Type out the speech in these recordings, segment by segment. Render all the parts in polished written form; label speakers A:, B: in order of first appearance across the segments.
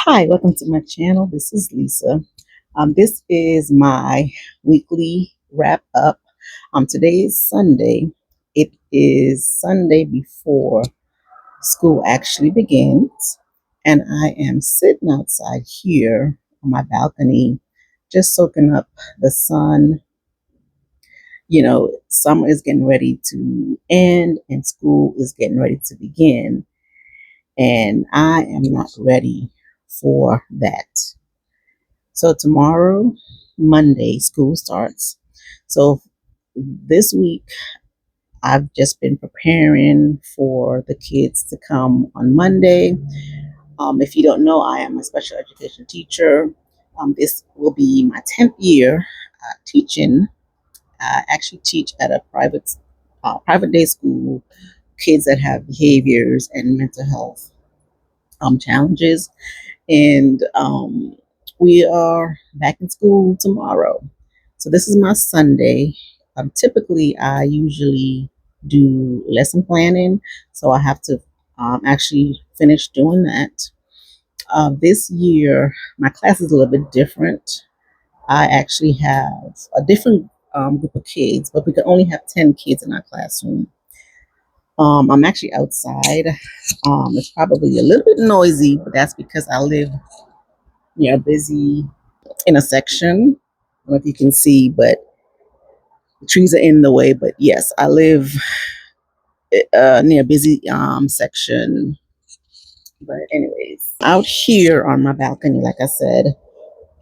A: Hi, welcome to my channel. This is Lisa. This is my weekly wrap up. Today is Sunday. It is Sunday before school actually begins, and I am sitting outside here on my balcony, just soaking up the sun. Summer is getting ready to end, and school is getting ready to begin, and I am not ready for that. So tomorrow, Monday, school starts. So this week, I've just been preparing for the kids to come on Monday. If you don't know, I am a special education teacher. This will be my 10th year teaching. I actually teach at a private day school, kids that have behaviors and mental health challenges. And we are back in school tomorrow. So this is my Sunday. Typically, I usually do lesson planning, so I have to actually finish doing that. This year, my class is a little bit different. I actually have a different group of kids, but we can only have 10 kids in our classroom. I'm actually outside. It's probably a little bit noisy, but that's because I live near a busy intersection. I don't know if you can see, but the trees are in the way. But yes, I live near a busy section. But anyways, out here on my balcony, like I said,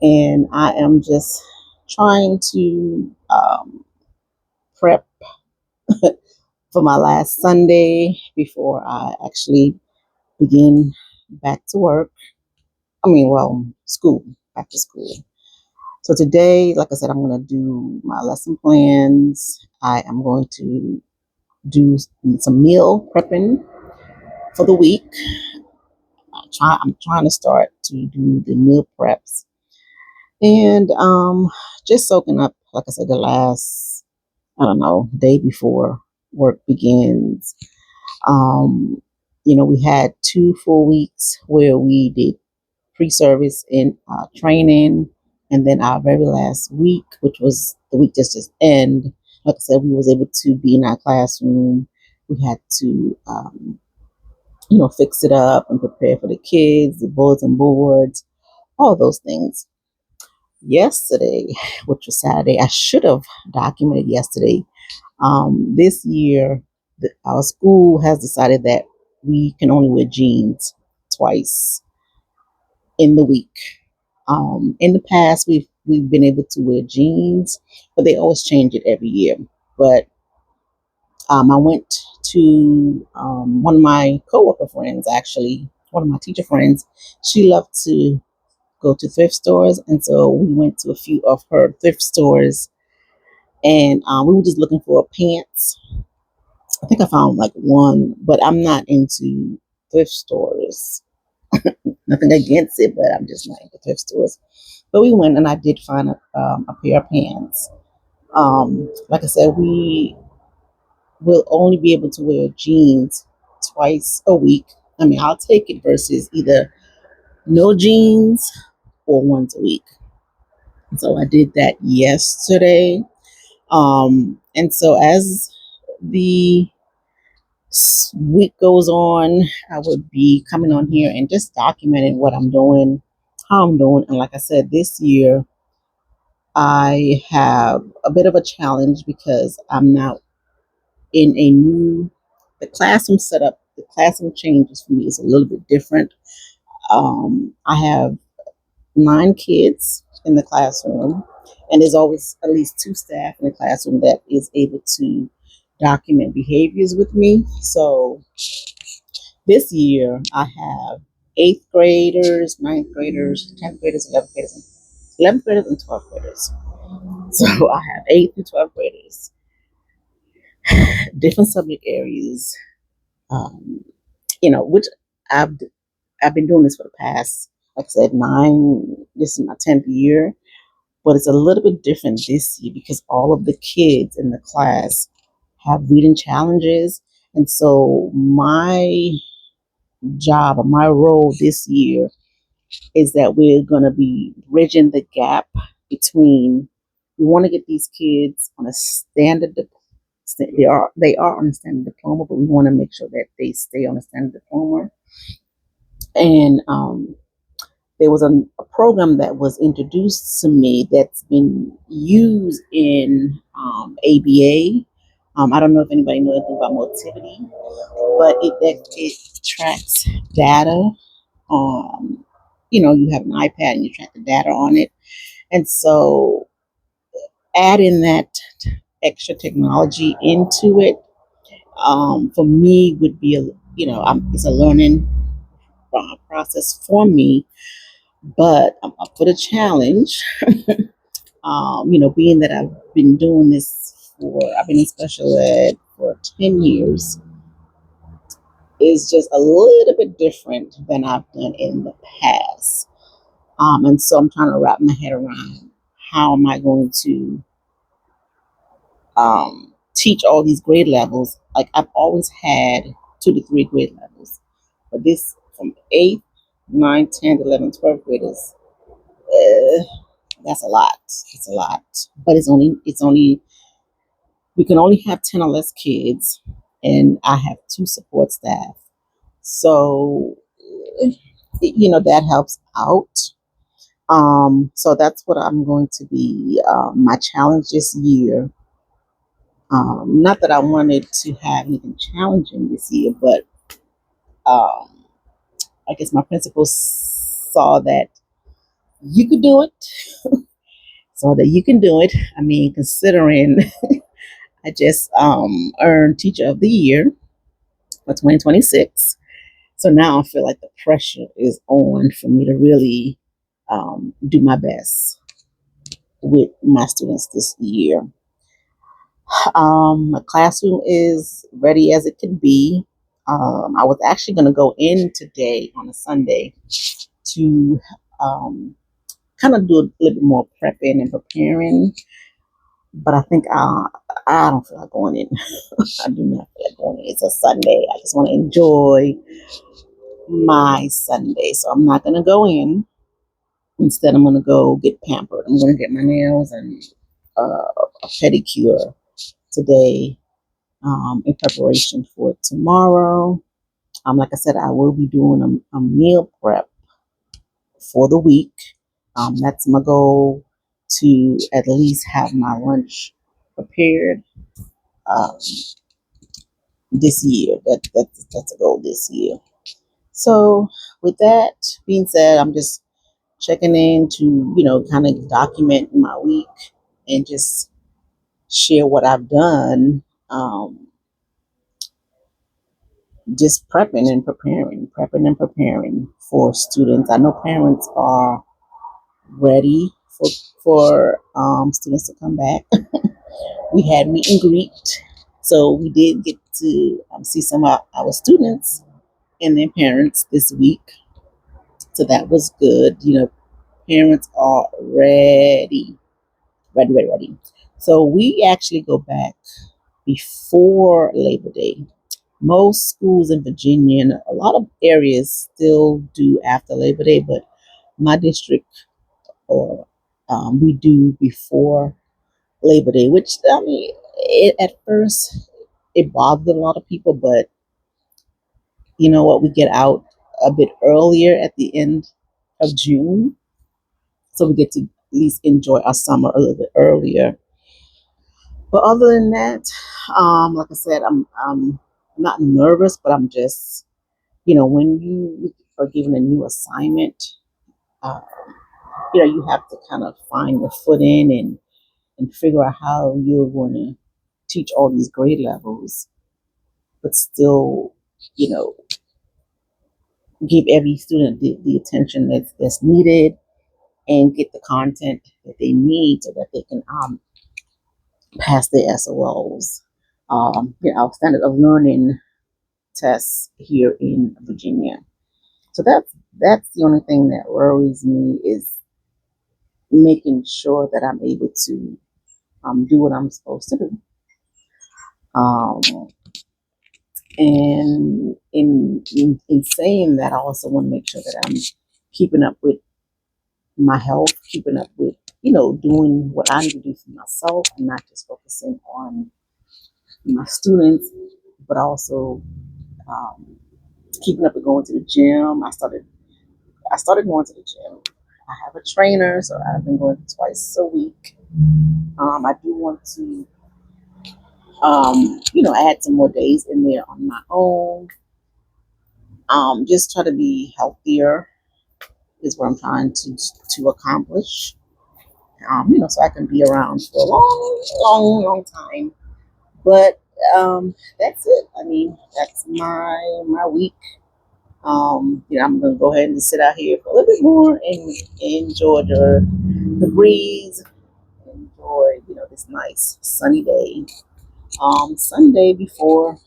A: and I am just trying to prep for my last Sunday before I actually begin back to work. School, back to school. So today, like I said, I'm going to do my lesson plans. I am going to do some meal prepping for the week. I'm trying to start to do the meal preps and just soaking up, like I said, the last, I don't know, day before work begins. Um, we had 2 full weeks where we did pre-service in training, and then our very last week, which was the week just end, like I said, we was able to be in our classroom. We had to fix it up and prepare for the kids, the bulletin boards, all those things. Yesterday, which was Saturday, I should have documented yesterday. This year, our school has decided that we can only wear jeans twice in the week. In the past, we've been able to wear jeans, but they always change it every year. But I went to one of my coworker friends, actually, one of my teacher friends. She loved to go to thrift stores, and so we went to a few of her thrift stores, and we were just looking for pants. I think I found like one, but I'm not into thrift stores. Nothing against it, but I'm just not into thrift stores. But we went, and I did find a pair of pants. Like I said, we will only be able to wear jeans twice a week. I mean, I'll take it versus either no jeans or once a week. So I did that yesterday. And so as the week goes on, I would be coming on here and just documenting what I'm doing, how I'm doing. And like I said, this year I have a bit of a challenge because I'm now in a new, the classroom setup, the classroom changes for me is a little bit different. I have 9 kids in the classroom, and there's always at least 2 staff in the classroom that is able to document behaviors with me. So this year I have 8th graders, 9th graders, 10th graders, 11th graders, and 12th graders. So I have 8th through 12th graders, different subject areas, which I've I've been doing this for the past, like I said, 9. This is my 10th year, but it's a little bit different this year because all of the kids in the class have reading challenges, and so my job or my role this year is that we're going to be bridging the gap between, we want to get these kids on a they are on a standard diploma, but we want to make sure that they stay on a standard diploma. And there was a program that was introduced to me that's been used in ABA. I don't know if anybody knows anything about Motivity, but it tracks data. You have an iPad and you track the data on it, and so adding that extra technology into it, for me would be it's a learning process for me, but I'm up for the challenge. Being that I've been in special ed for 10 years, is just a little bit different than I've done in the past. And so I'm trying to wrap my head around how am I going to teach all these grade levels. Like I've always had 2 to 3 grade levels, but this from 8th, 9th, 10th, 11th, 12th graders, uh, that's a lot. It's a lot, but it's only we can only have 10 or less kids, and I have 2 support staff, so that helps out. So that's what I'm going to be my challenge this year. Not that I wanted to have anything challenging this year, but um, I guess my principal saw that you could do it, so that you can do it. I mean, considering I just earned Teacher of the Year for 2026, so now I feel like the pressure is on for me to really do my best with my students this year. My classroom is ready as it can be. I was actually going to go in today on a Sunday to kind of do a little bit more prepping and preparing, but I think I don't feel like going in. I do not feel like going in. It's a Sunday. I just want to enjoy my Sunday, so I'm not going to go in. Instead, I'm going to go get pampered. I'm going to get my nails and a pedicure today, in preparation for tomorrow. Like I said, I will be doing a meal prep for the week. That's my goal, to at least have my lunch prepared um, this year. That's a goal this year. So, with that being said, I'm just checking in to kind of document my week and just share what I've done. Just prepping and preparing for students. I know parents are ready for students to come back. We had meet and greet, so we did get to see some of our students and their parents this week. So that was good. Parents are ready, ready, ready, ready. So we actually go back before Labor Day. Most schools in Virginia and a lot of areas still do after Labor Day, but my district, or we do before Labor Day, which I mean, at first it bothered a lot of people, but you know what? We get out a bit earlier at the end of June, so we get to at least enjoy our summer a little bit earlier. But other than that, like I said, I'm not nervous, but I'm just, when you are given a new assignment, uh, you have to kind of find your foot in and figure out how you're going to teach all these grade levels, but still, you know, give every student the attention that's needed, and get the content that they need so that they can pass their SOLs, our standard of learning tests here in Virginia. So that's the only thing that worries me, is making sure that I'm able to do what I'm supposed to do. Um, and in saying that, I also want to make sure that I'm keeping up with my health, keeping up with, doing what I need to do for myself and not just focusing on my students, but also um, keeping up with going to the gym. I started going to the gym. I have a trainer, so I've been going twice a week. I do want to, add some more days in there on my own. Just try to be healthier is what I'm trying to accomplish. So I can be around for a long, long, long time. But that's it. I mean, that's my week. I'm gonna go ahead and sit out here for a little bit more and enjoy the breeze, enjoy this nice sunny day. Sunday before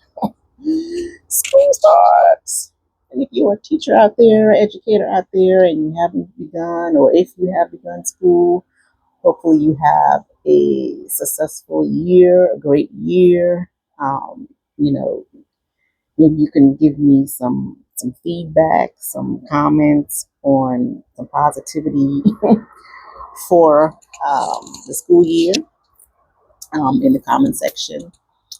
A: school starts. And if you're a teacher out there, educator out there, and you haven't begun, or if you have begun school, hopefully you have a successful year, a great year. You know, maybe you can give me some feedback, some comments on some positivity for the school year in the comment section.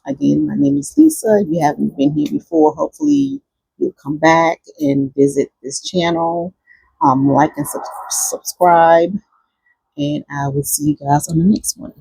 A: Again, my name is Lisa. If you haven't been here before, hopefully you'll come back and visit this channel. Like and subscribe, and I will see you guys on the next one.